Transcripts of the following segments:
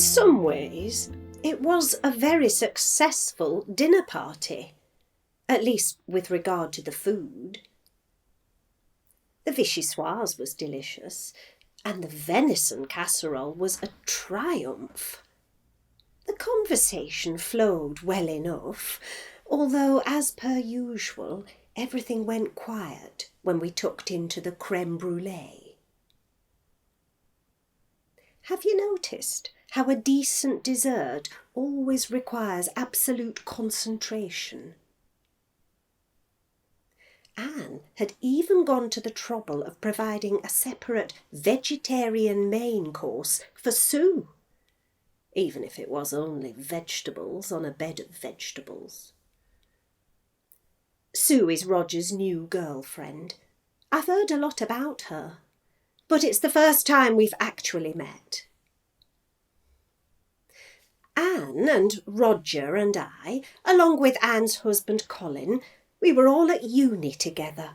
some ways, it was a very successful dinner party, at least with regard to the food. The vichyssoise was delicious, and the venison casserole was a triumph. The conversation flowed well enough, although, as per usual, everything went quiet when we tucked into the crème brûlée. Have you noticed how a decent dessert always requires absolute concentration? Anne had even gone to the trouble of providing a separate vegetarian main course for Sue, even if it was only vegetables on a bed of vegetables. Sue is Roger's new girlfriend. I've heard a lot about her, but it's the first time we've actually met. Anne and Roger and I, along with Anne's husband Colin, we were all at uni together.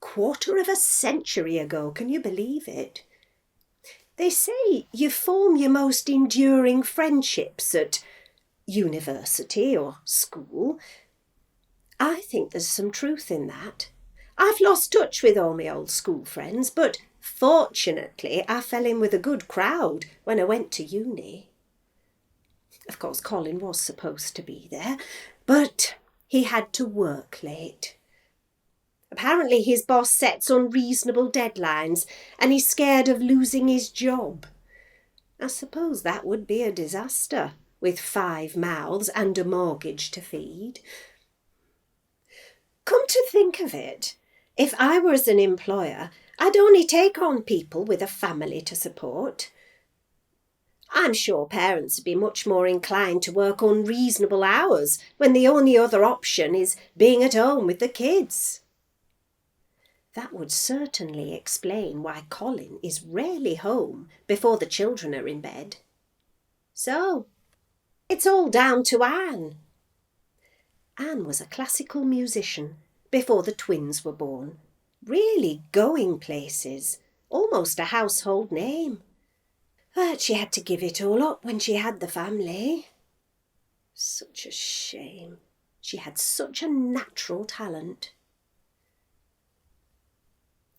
25 years ago, can you believe it? They say you form your most enduring friendships at university or school. I think there's some truth in that. I've lost touch with all my old school friends, but fortunately I fell in with a good crowd when I went to uni. Of course, Colin was supposed to be there, but he had to work late. Apparently his boss sets unreasonable deadlines and he's scared of losing his job. I suppose that would be a disaster, with 5 mouths and a mortgage to feed. Come to think of it, if I was an employer, I'd only take on people with a family to support. I'm sure parents would be much more inclined to work unreasonable hours when the only other option is being at home with the kids. That would certainly explain why Colin is rarely home before the children are in bed. So, it's all down to Anne. Anne was a classical musician before the twins were born, really going places, almost a household name. But she had to give it all up when she had the family. Such a shame. She had such a natural talent.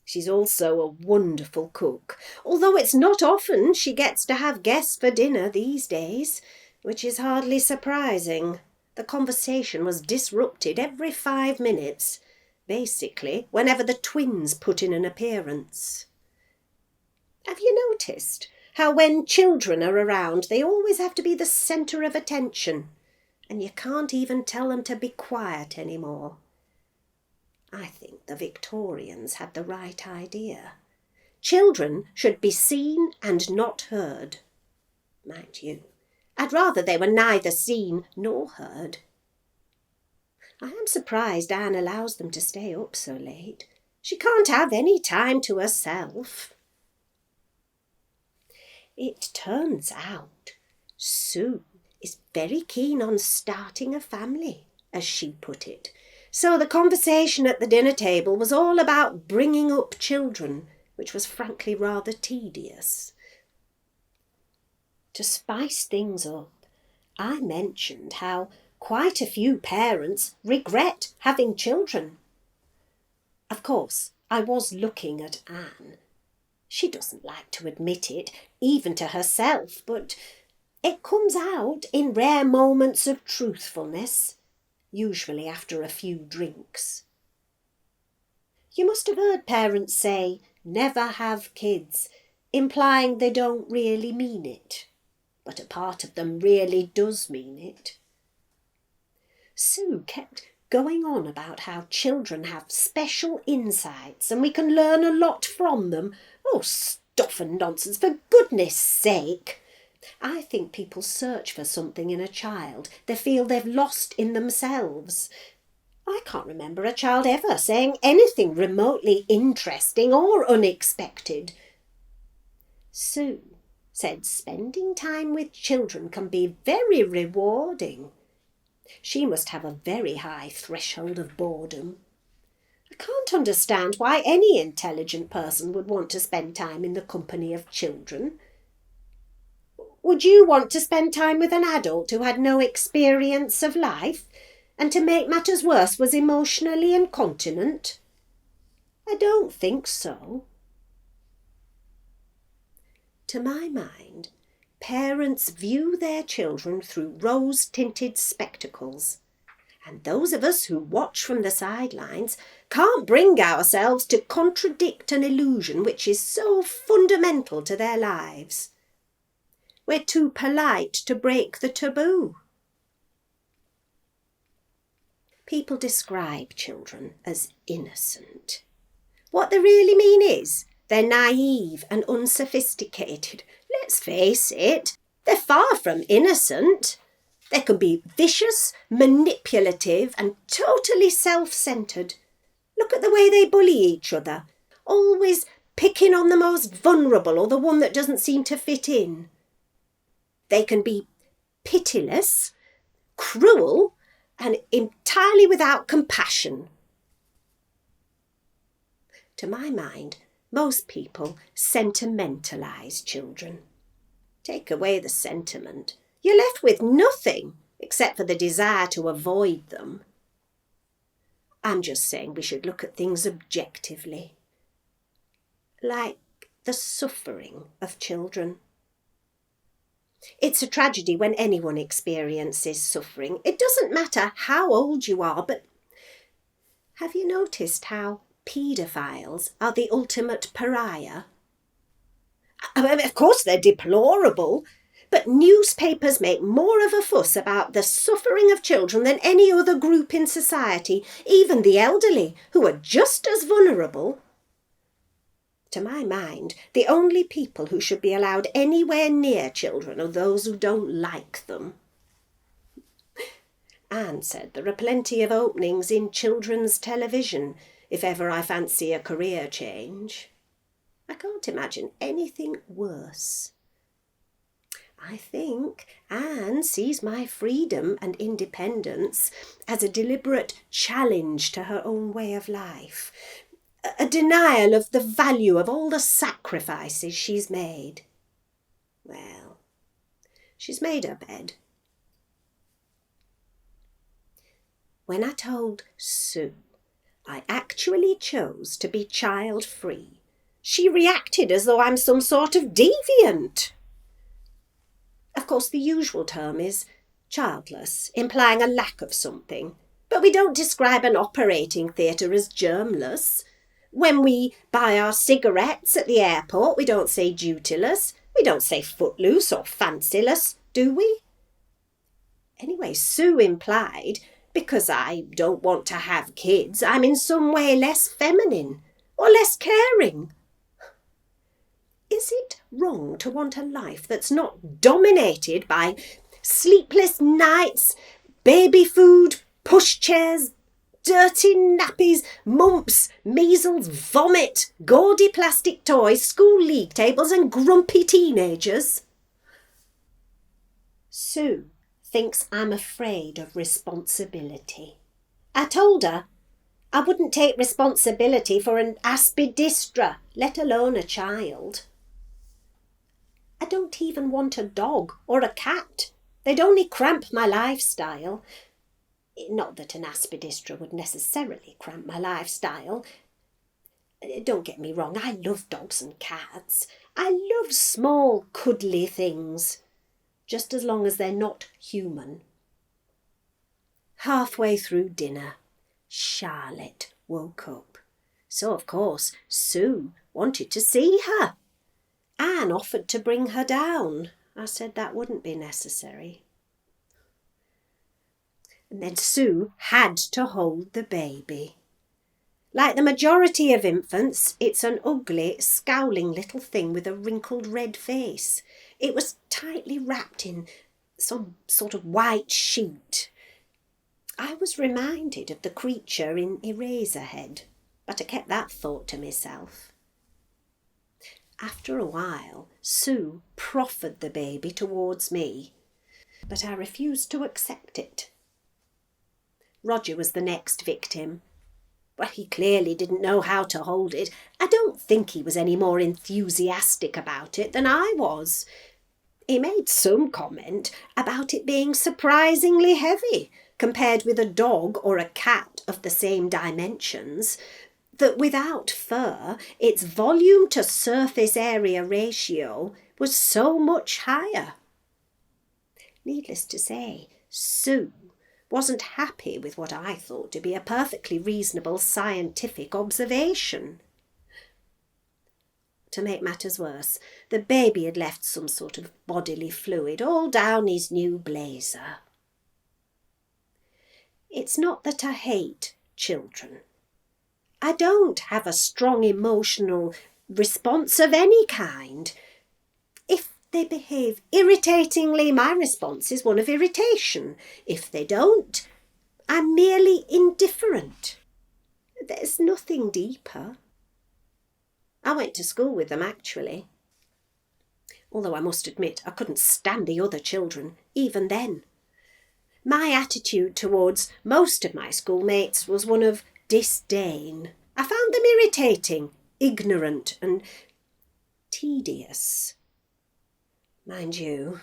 She's also a wonderful cook, although it's not often she gets to have guests for dinner these days, which is hardly surprising. The conversation was disrupted every 5 minutes, basically whenever the twins put in an appearance. Have you noticed how when children are around they always have to be the centre of attention, and you can't even tell them to be quiet anymore? I think the Victorians had the right idea. Children should be seen and not heard. Mind you, I'd rather they were neither seen nor heard. I am surprised Anne allows them to stay up so late. She can't have any time to herself. It turns out Sue is very keen on starting a family, as she put it. So the conversation at the dinner table was all about bringing up children, which was frankly rather tedious. To spice things up, I mentioned how quite a few parents regret having children. Of course, I was looking at Anne. She doesn't like to admit it, even to herself, but it comes out in rare moments of truthfulness, usually after a few drinks. You must have heard parents say, "Never have kids," implying they don't really mean it, but a part of them really does mean it. Sue kept going on about how children have special insights and we can learn a lot from them. Oh, stuff and nonsense, for goodness sake! I think people search for something in a child they feel they've lost in themselves. I can't remember a child ever saying anything remotely interesting or unexpected. Sue said spending time with children can be very rewarding. She must have a very high threshold of boredom. I can't understand why any intelligent person would want to spend time in the company of children. Would you want to spend time with an adult who had no experience of life and, to make matters worse, was emotionally incontinent? I don't think so. To my mind, parents view their children through rose-tinted spectacles, and those of us who watch from the sidelines can't bring ourselves to contradict an illusion which is so fundamental to their lives. We're too polite to break the taboo. People describe children as innocent. What they really mean is they're naive and unsophisticated. Let's face it, they're far from innocent. They can be vicious, manipulative, and totally self-centred. Look at the way they bully each other, always picking on the most vulnerable or the one that doesn't seem to fit in. They can be pitiless, cruel, and entirely without compassion. To my mind, most people sentimentalise children. Take away the sentiment, you're left with nothing except for the desire to avoid them. I'm just saying we should look at things objectively, like the suffering of children. It's a tragedy when anyone experiences suffering. It doesn't matter how old you are, but have you noticed how paedophiles are the ultimate pariah? I mean, of course they're deplorable, but newspapers make more of a fuss about the suffering of children than any other group in society, even the elderly, who are just as vulnerable. To my mind, the only people who should be allowed anywhere near children are those who don't like them. Anne said there are plenty of openings in children's television if ever I fancy a career change. I can't imagine anything worse. I think Anne sees my freedom and independence as a deliberate challenge to her own way of life, a denial of the value of all the sacrifices she's made. Well, she's made her bed. When I told Sue I actually chose to be child-free, she reacted as though I'm some sort of deviant. Of course, the usual term is childless, implying a lack of something, but we don't describe an operating theatre as germless. When we buy our cigarettes at the airport, we don't say dutyless, we don't say footloose or fancyless, do we? Anyway, Sue implied, because I don't want to have kids, I'm in some way less feminine or less caring. Is it wrong to want a life that's not dominated by sleepless nights, baby food, pushchairs, dirty nappies, mumps, measles, vomit, gaudy plastic toys, school league tables and grumpy teenagers? Sue thinks I'm afraid of responsibility. I told her I wouldn't take responsibility for an aspidistra, let alone a child. I don't even want a dog or a cat. They'd only cramp my lifestyle. Not that an aspidistra would necessarily cramp my lifestyle. Don't get me wrong, I love dogs and cats. I love small, cuddly things, just as long as they're not human. Halfway through dinner, Charlotte woke up. So, of course, Sue wanted to see her. Anne offered to bring her down. I said that wouldn't be necessary. And then Sue had to hold the baby. Like the majority of infants, it's an ugly, scowling little thing with a wrinkled red face. It was tightly wrapped in some sort of white sheet. I was reminded of the creature in Eraserhead, but I kept that thought to myself. After a while, Sue proffered the baby towards me, but I refused to accept it. Roger was the next victim. Well, he clearly didn't know how to hold it. I don't think he was any more enthusiastic about it than I was. He made some comment about it being surprisingly heavy compared with a dog or a cat of the same dimensions, that without fur, its volume to surface area ratio was so much higher. Needless to say, Sue wasn't happy with what I thought to be a perfectly reasonable scientific observation. To make matters worse, the baby had left some sort of bodily fluid all down his new blazer. It's not that I hate children. I don't have a strong emotional response of any kind. If they behave irritatingly, my response is one of irritation. If they don't, I'm merely indifferent. There's nothing deeper. I went to school with them, actually. Although I must admit I couldn't stand the other children, even then. My attitude towards most of my schoolmates was one of disdain. I found them irritating, ignorant and tedious. Mind you,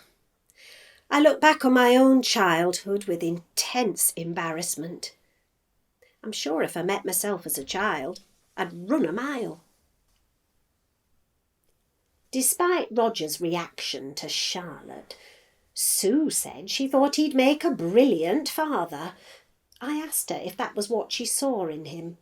I look back on my own childhood with intense embarrassment. I'm sure if I met myself as a child, I'd run a mile. Despite Roger's reaction to Charlotte, Sue said she thought he'd make a brilliant father. I asked her if that was what she saw in him.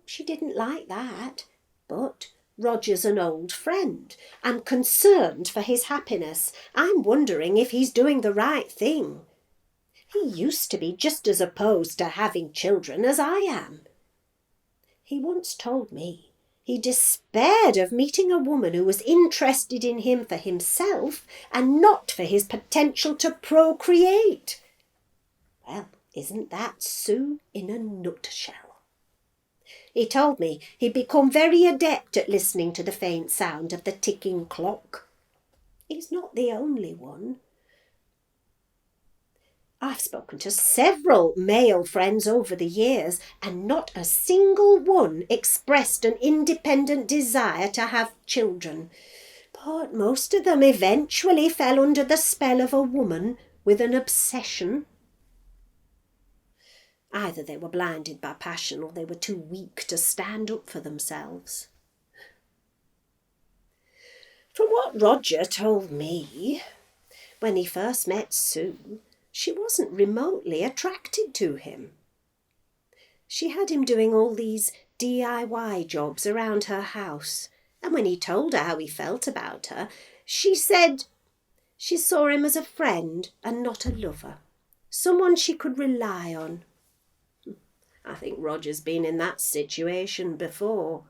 She didn't like that, but Roger's an old friend. I'm concerned for his happiness. I'm wondering if he's doing the right thing. He used to be just as opposed to having children as I am. He once told me he despaired of meeting a woman who was interested in him for himself and not for his potential to procreate. Well, isn't that Sue in a nutshell? He told me he'd become very adept at listening to the faint sound of the ticking clock. He's not the only one. I've spoken to several male friends over the years, and not a single one expressed an independent desire to have children. But most of them eventually fell under the spell of a woman with an obsession. Either they were blinded by passion or they were too weak to stand up for themselves. From what Roger told me, when he first met Sue, she wasn't remotely attracted to him. She had him doing all these DIY jobs around her house, and when he told her how he felt about her, she said she saw him as a friend and not a lover, someone she could rely on. I think Roger's been in that situation before.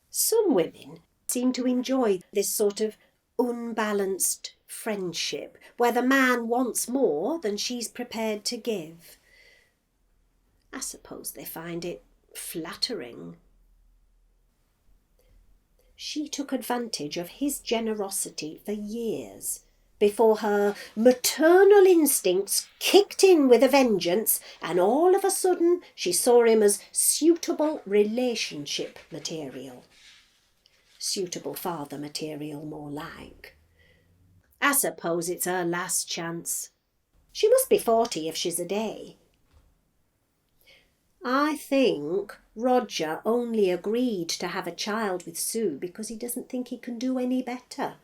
Some women seem to enjoy this sort of unbalanced friendship, where the man wants more than she's prepared to give. I suppose they find it flattering. She took advantage of his generosity for years before her maternal instincts kicked in with a vengeance, and all of a sudden she saw him as suitable relationship material. Suitable father material, more like. I suppose it's her last chance. She must be 40 if she's a day. I think Roger only agreed to have a child with Sue because he doesn't think he can do any better.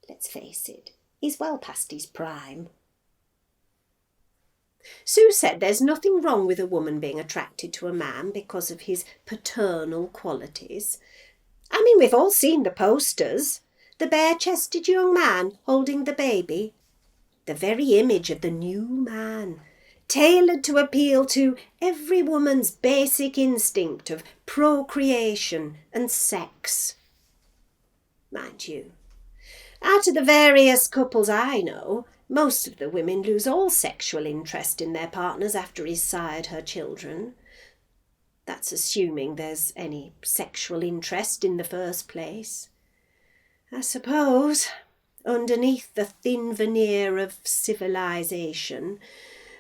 Let's face it, he's well past his prime. Sue said there's nothing wrong with a woman being attracted to a man because of his paternal qualities. I mean, we've all seen the posters. The bare-chested young man holding the baby. The very image of the new man, tailored to appeal to every woman's basic instinct of procreation and sex. Mind you, out of the various couples I know, most of the women lose all sexual interest in their partners after he's sired her children. That's assuming there's any sexual interest in the first place. I suppose, underneath the thin veneer of civilization,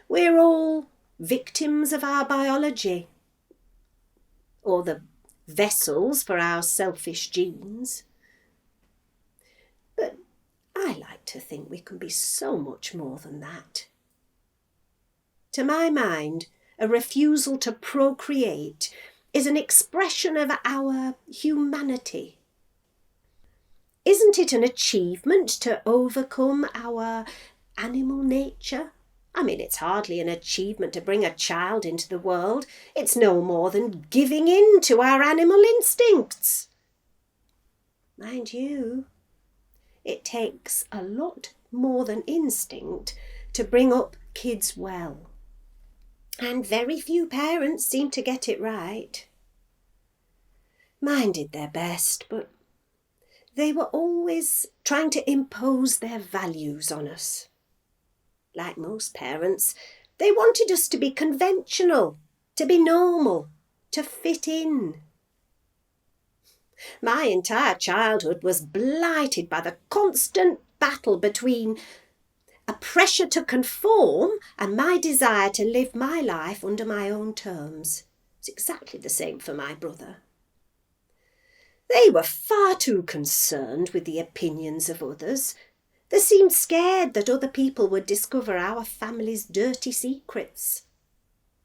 we're all victims of our biology, or the vessels for our selfish genes. But I like to think we can be so much more than that. To my mind, a refusal to procreate is an expression of our humanity. Isn't it an achievement to overcome our animal nature? I mean, it's hardly an achievement to bring a child into the world. It's no more than giving in to our animal instincts. Mind you, it takes a lot more than instinct to bring up kids well. And very few parents seem to get it right. Mine did their best, but they were always trying to impose their values on us. Like most parents, they wanted us to be conventional, to be normal, to fit in. My entire childhood was blighted by the constant battle between a pressure to conform and my desire to live my life under my own terms. It's exactly the same for my brother. They were far too concerned with the opinions of others. They seemed scared that other people would discover our family's dirty secrets.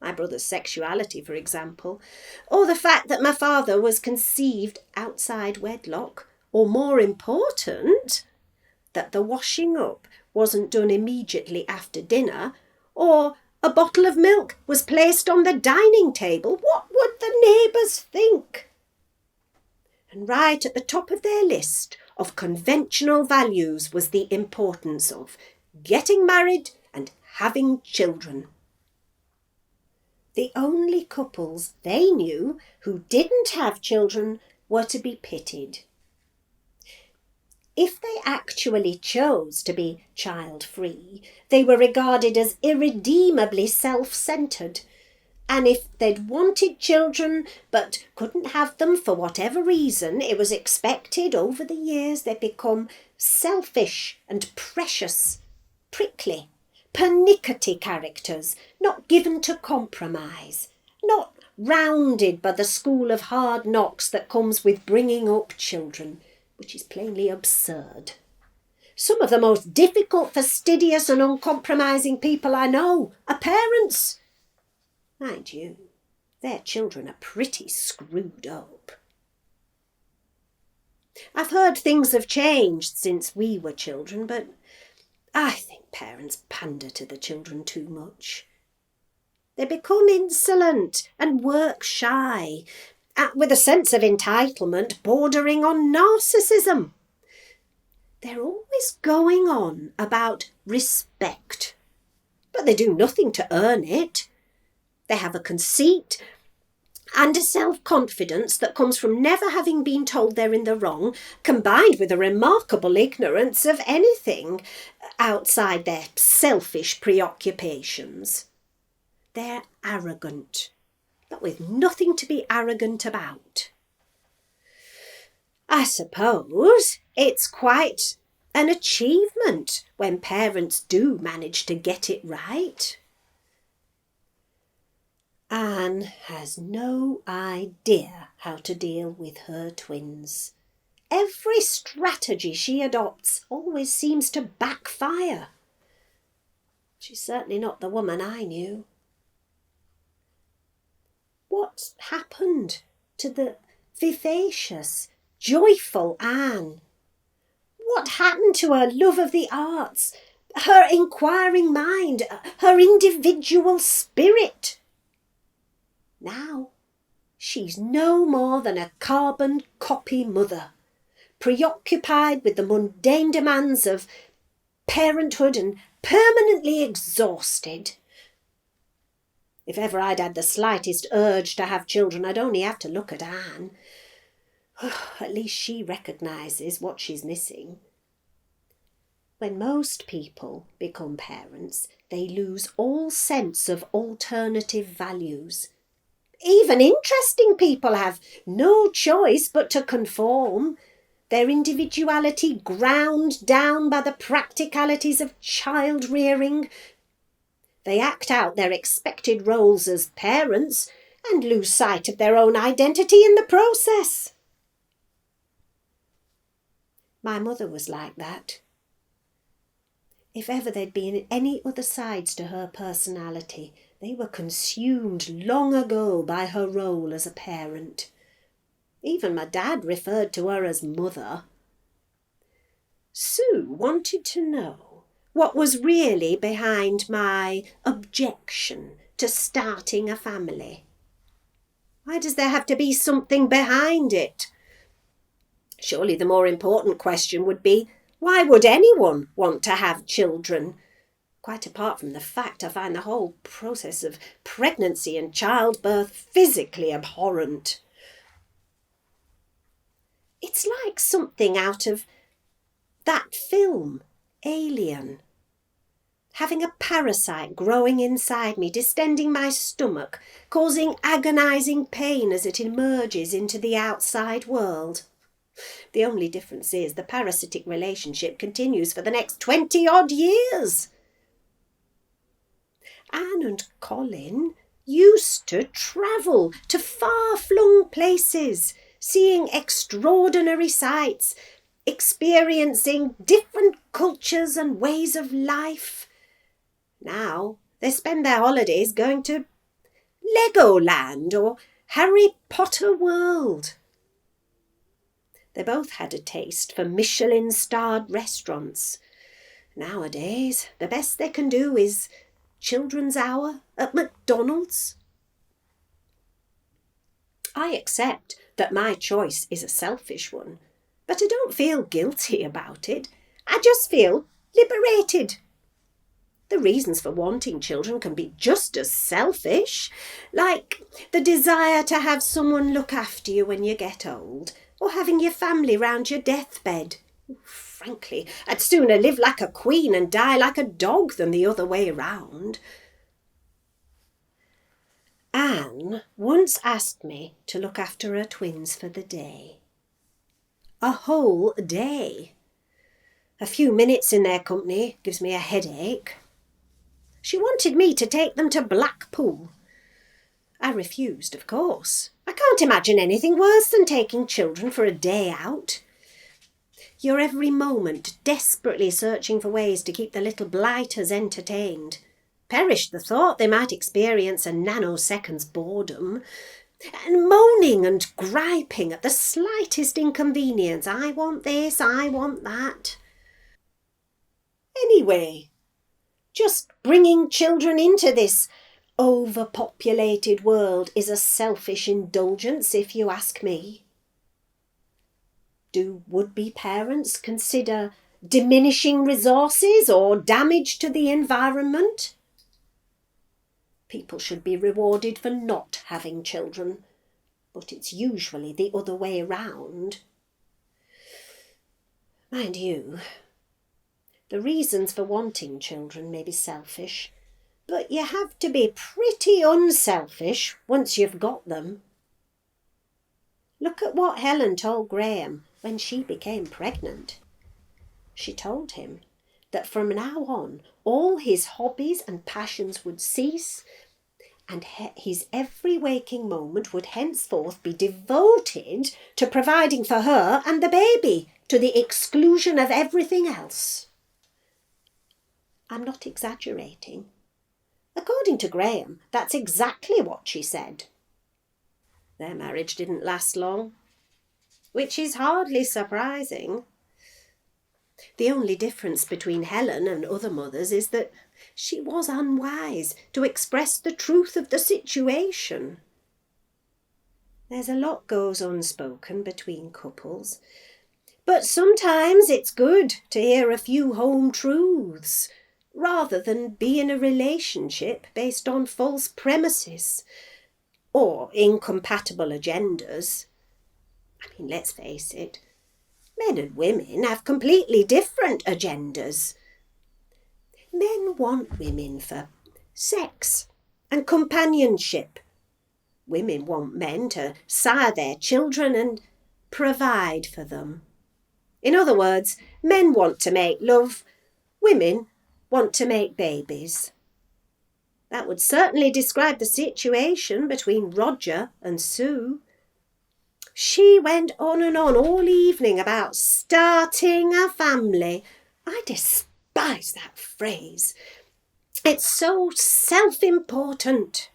My brother's sexuality, for example, or the fact that my father was conceived outside wedlock, or more important, that the washing up wasn't done immediately after dinner, or a bottle of milk was placed on the dining table. What would the neighbours think? And right at the top of their list of conventional values was the importance of getting married and having children. The only couples they knew who didn't have children were to be pitied. If they actually chose to be child-free, they were regarded as irredeemably self-centred. And if they'd wanted children but couldn't have them for whatever reason, it was expected over the years they'd become selfish and precious, prickly, pernickety characters, not given to compromise, not rounded by the school of hard knocks that comes with bringing up children, which is plainly absurd. Some of the most difficult, fastidious and uncompromising people I know are parents. Mind you, their children are pretty screwed up. I've heard things have changed since we were children, but I think parents pander to the children too much. They become insolent and work shy, with a sense of entitlement bordering on narcissism. They're always going on about respect, but they do nothing to earn it. They have a conceit and a self-confidence that comes from never having been told they're in the wrong, combined with a remarkable ignorance of anything outside their selfish preoccupations. They're arrogant, but with nothing to be arrogant about. I suppose it's quite an achievement when parents do manage to get it right. Anne has no idea how to deal with her twins. Every strategy she adopts always seems to backfire. She's certainly not the woman I knew. What happened to the vivacious, joyful Anne? What happened to her love of the arts, her inquiring mind, her individual spirit? Now, she's no more than a carbon copy mother, preoccupied with the mundane demands of parenthood and permanently exhausted. If ever I'd had the slightest urge to have children, I'd only have to look at Anne. At least she recognises what she's missing. When most people become parents, they lose all sense of alternative values. Even interesting people have no choice but to conform, their individuality ground down by the practicalities of child rearing. They act out their expected roles as parents and lose sight of their own identity in the process. My mother was like that. If ever there'd been any other sides to her personality, they were consumed long ago by her role as a parent. Even my dad referred to her as mother. Sue wanted to know what was really behind my objection to starting a family. Why does there have to be something behind it? Surely the more important question would be, why would anyone want to have children? Quite apart from the fact I find the whole process of pregnancy and childbirth physically abhorrent. It's like something out of that film, Alien. Having a parasite growing inside me, distending my stomach, causing agonising pain as it emerges into the outside world. The only difference is the parasitic relationship continues for the next 20-odd years. Anne and Colin used to travel to far-flung places, seeing extraordinary sights, experiencing different cultures and ways of life. Now they spend their holidays going to Legoland or Harry Potter World. They both had a taste for Michelin-starred restaurants. Nowadays, the best they can do is children's hour at McDonald's. I accept that my choice is a selfish one, but I don't feel guilty about it. I just feel liberated. The reasons for wanting children can be just as selfish, like the desire to have someone look after you when you get old, or having your family round your deathbed. Frankly, I'd sooner live like a queen and die like a dog than the other way round. Anne once asked me to look after her twins for the day. A whole day. A few minutes in their company gives me a headache. She wanted me to take them to Blackpool. I refused, of course. I can't imagine anything worse than taking children for a day out. You're every moment desperately searching for ways to keep the little blighters entertained. Perish the thought they might experience a nanosecond's boredom. And moaning and griping at the slightest inconvenience. I want this, I want that. Anyway, just bringing children into this overpopulated world is a selfish indulgence, if you ask me. Do would-be parents consider diminishing resources or damage to the environment? People should be rewarded for not having children, but it's usually the other way round. Mind you, the reasons for wanting children may be selfish, but you have to be pretty unselfish once you've got them. Look at what Helen told Graham when she became pregnant. She told him that from now on all his hobbies and passions would cease, and his every waking moment would henceforth be devoted to providing for her and the baby, to the exclusion of everything else. I'm not exaggerating. According to Graham, that's exactly what she said. Their marriage didn't last long, which is hardly surprising. The only difference between Helen and other mothers is that she was unwise to express the truth of the situation. There's a lot goes unspoken between couples, but sometimes it's good to hear a few home truths, rather than be in a relationship based on false premises or incompatible agendas. I mean, let's face it, men and women have completely different agendas. Men want women for sex and companionship. Women want men to sire their children and provide for them. In other words, men want to make love, women want to make babies. That would certainly describe the situation between Roger and Sue. She went on and on all evening about starting a family. I despise despise that phrase. It's so self-important.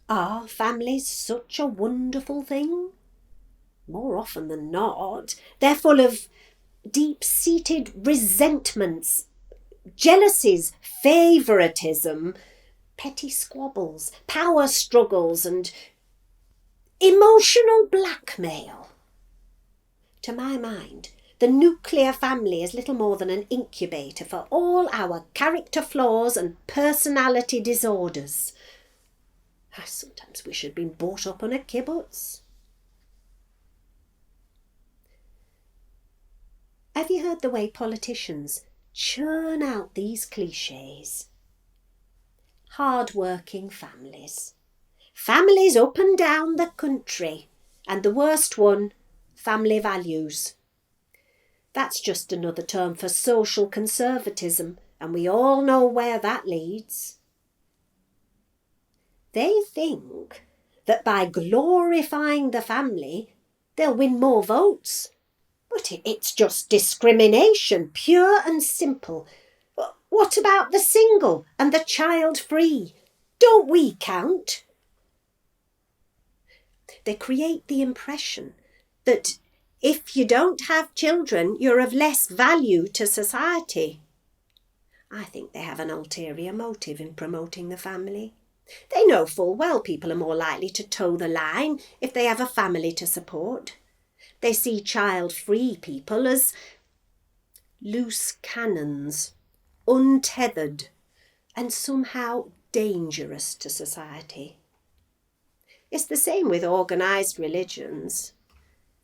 Are families such a wonderful thing? More often than not, they're full of deep-seated resentments, jealousies, favouritism, petty squabbles, power struggles and emotional blackmail. To my mind, the nuclear family is little more than an incubator for all our character flaws and personality disorders. I sometimes wish I'd been brought up on a kibbutz. Have you heard the way politicians churn out these clichés? Hard-working families. Families up and down the country. And the worst one, family values. That's just another term for social conservatism, and we all know where that leads. They think that by glorifying the family, they'll win more votes. But it's just discrimination, pure and simple. What about the single and the child-free? Don't we count? They create the impression that if you don't have children, you're of less value to society. I think they have an ulterior motive in promoting the family. They know full well people are more likely to toe the line if they have a family to support. They see child-free people as loose cannons, untethered, and somehow dangerous to society. It's the same with organised religions.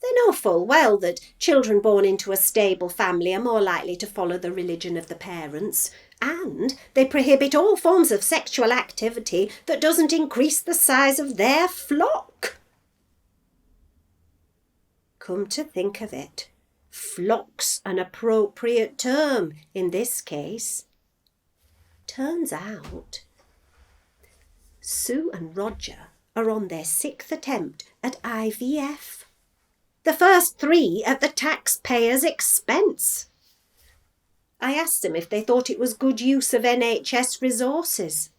They know full well that children born into a stable family are more likely to follow the religion of the parents, and they prohibit all forms of sexual activity that doesn't increase the size of their flock. Come to think of it, flock's an appropriate term in this case. Turns out Sue and Roger are on their 6th attempt at IVF. The first 3 at the taxpayer's expense. I asked them if they thought it was good use of NHS resources.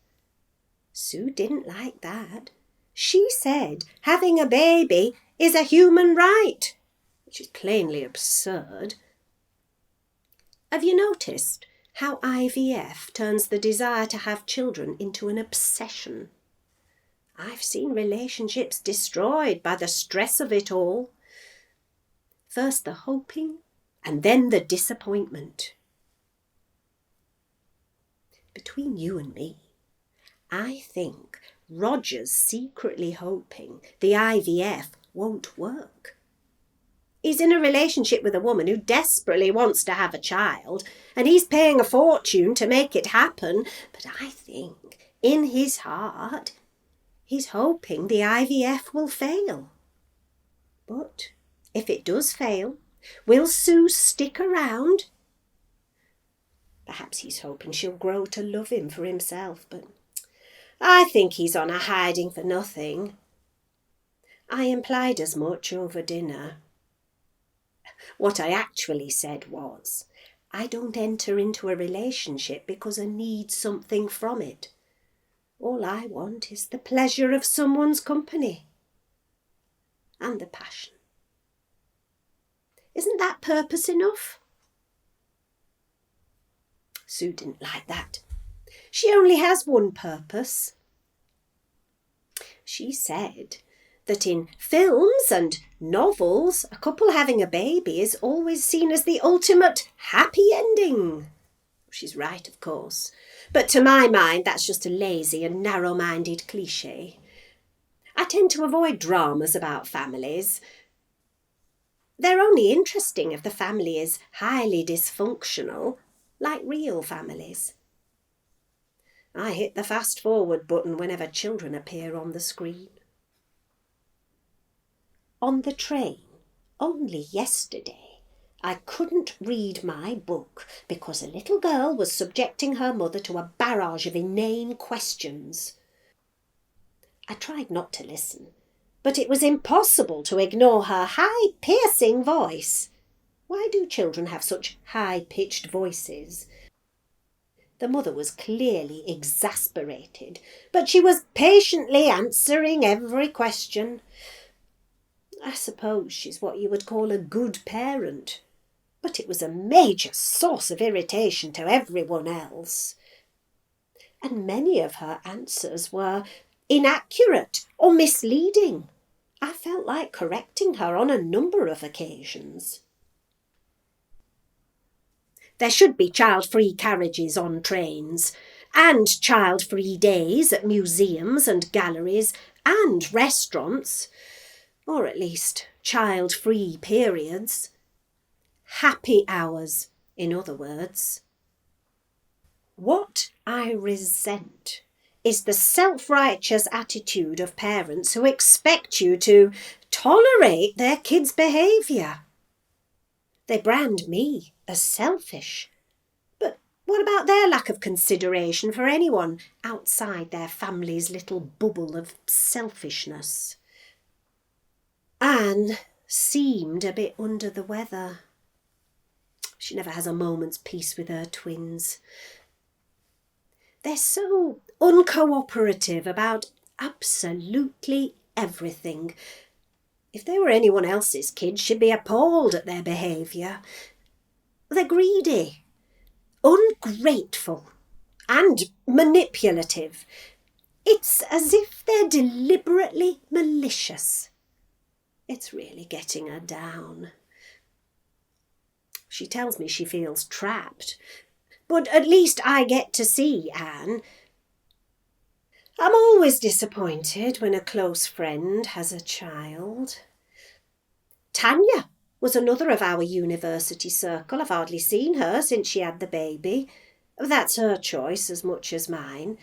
Sue didn't like that. She said having a baby is a human right, which is plainly absurd. Have you noticed how IVF turns the desire to have children into an obsession? I've seen relationships destroyed by the stress of it all. First the hoping, and then the disappointment. Between you and me, I think Roger's secretly hoping the IVF won't work. He's in a relationship with a woman who desperately wants to have a child, and he's paying a fortune to make it happen, but I think in his heart he's hoping the IVF will fail. But if it does fail, will Sue stick around? Perhaps he's hoping she'll grow to love him for himself, but I think he's on a hiding for nothing. I implied as much over dinner. What I actually said was, I don't enter into a relationship because I need something from it. All I want is the pleasure of someone's company and the passion. Isn't that purpose enough? Sue didn't like that. She only has one purpose. She said that in films and novels, a couple having a baby is always seen as the ultimate happy ending. She's right, of course, but to my mind that's just a lazy and narrow-minded cliché. I tend to avoid dramas about families. They're only interesting if the family is highly dysfunctional, like real families. I hit the fast-forward button whenever children appear on the screen. On the train, only yesterday, I couldn't read my book because a little girl was subjecting her mother to a barrage of inane questions. I tried not to listen, but it was impossible to ignore her high, piercing voice. Why do children have such high-pitched voices? The mother was clearly exasperated, but she was patiently answering every question. I suppose she's what you would call a good parent, but it was a major source of irritation to everyone else. And many of her answers were inaccurate or misleading. I felt like correcting her on a number of occasions. There should be child-free carriages on trains, and child-free days at museums and galleries and restaurants, or at least child-free periods. Happy hours, in other words. What I resent is the self-righteous attitude of parents who expect you to tolerate their kids' behaviour. They brand me as selfish. But what about their lack of consideration for anyone outside their family's little bubble of selfishness? Anne seemed a bit under the weather. She never has a moment's peace with her twins. They're so uncooperative about absolutely everything. If they were anyone else's kids, she'd be appalled at their behaviour. They're greedy, ungrateful, and manipulative. It's as if they're deliberately malicious. It's really getting her down. She tells me she feels trapped, but at least I get to see Anne. I'm always disappointed when a close friend has a child. Tanya was another of our university circle. I've hardly seen her since she had the baby. That's her choice as much as mine.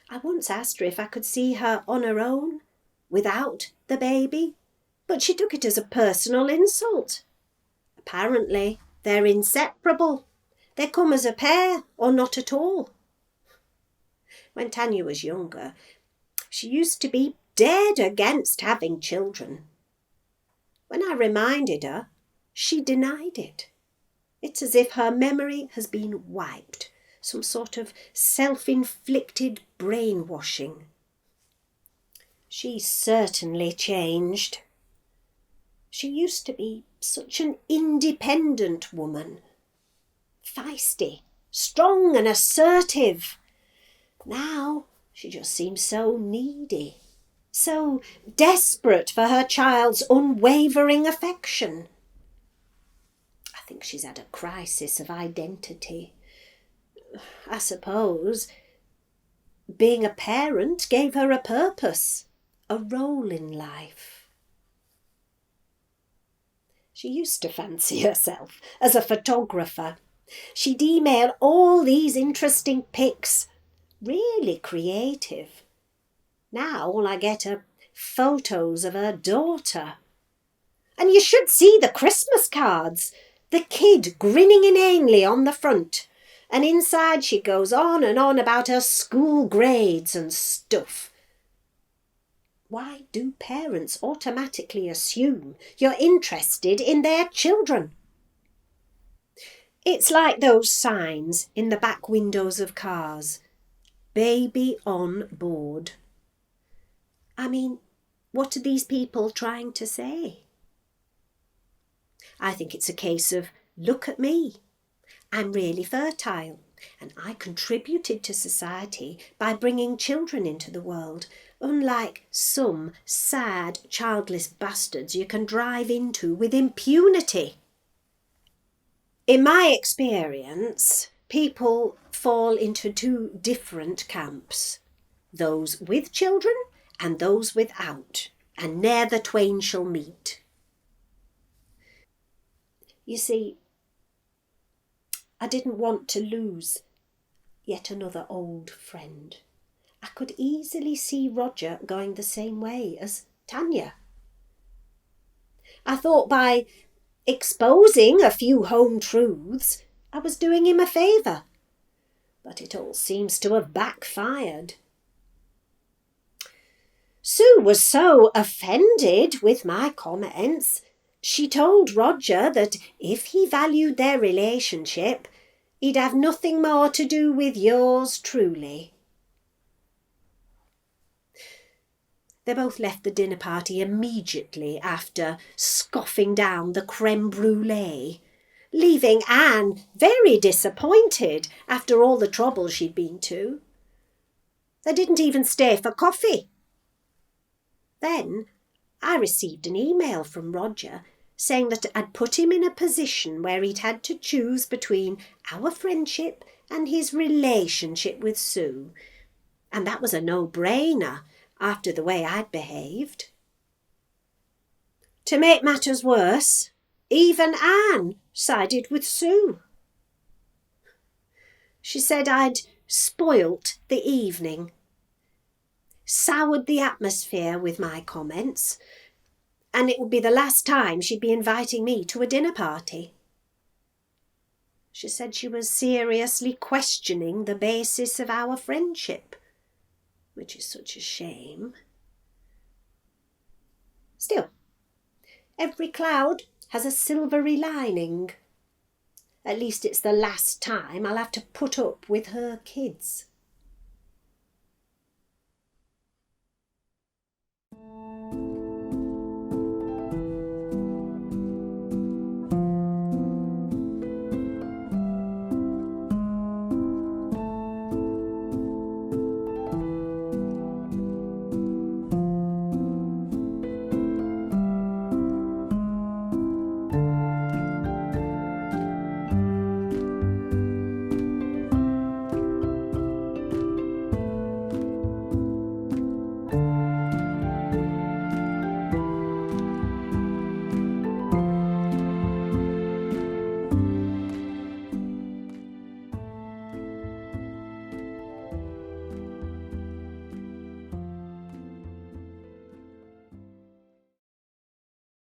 I once asked her if I could see her on her own, without the baby, but she took it as a personal insult. Apparently, they're inseparable. They come as a pair or not at all. When Tanya was younger, she used to be dead against having children. When I reminded her, she denied it. It's as if her memory has been wiped, some sort of self-inflicted brainwashing. She's certainly changed. She used to be such an independent woman, feisty, strong and assertive. Now she just seems so needy, so desperate for her child's unwavering affection. I think she's had a crisis of identity. I suppose being a parent gave her a purpose, a role in life. She used to fancy herself as a photographer. She'd email all these interesting pics, really creative. Now all I get are photos of her daughter. And you should see the Christmas cards. The kid grinning inanely on the front, and inside she goes on and on about her school grades and stuff. Why do parents automatically assume you're interested in their children? It's like those signs in the back windows of cars. Baby on board. I mean, what are these people trying to say? I think it's a case of, look at me. I'm really fertile, and I contributed to society by bringing children into the world, unlike some sad, childless bastards you can drive into with impunity. In my experience, people fall into two different camps, those with children and those without, and ne'er the twain shall meet. You see, I didn't want to lose yet another old friend. I could easily see Roger going the same way as Tanya. I thought by exposing a few home truths, I was doing him a favour. But it all seems to have backfired. Sue was so offended with my comments. She told Roger that if he valued their relationship, he'd have nothing more to do with yours truly. They both left the dinner party immediately after scoffing down the creme brulee, leaving Anne very disappointed after all the trouble she'd been to. They didn't even stay for coffee. Then I received an email from Roger saying that I'd put him in a position where he'd had to choose between our friendship and his relationship with Sue, and that was a no-brainer after the way I'd behaved. To make matters worse, even Anne sided with Sue. She said I'd spoilt the evening, soured the atmosphere with my comments, and it would be the last time she'd be inviting me to a dinner party. She said she was seriously questioning the basis of our friendship, which is such a shame. Still, every cloud has a silvery lining. At least it's the last time I'll have to put up with her kids.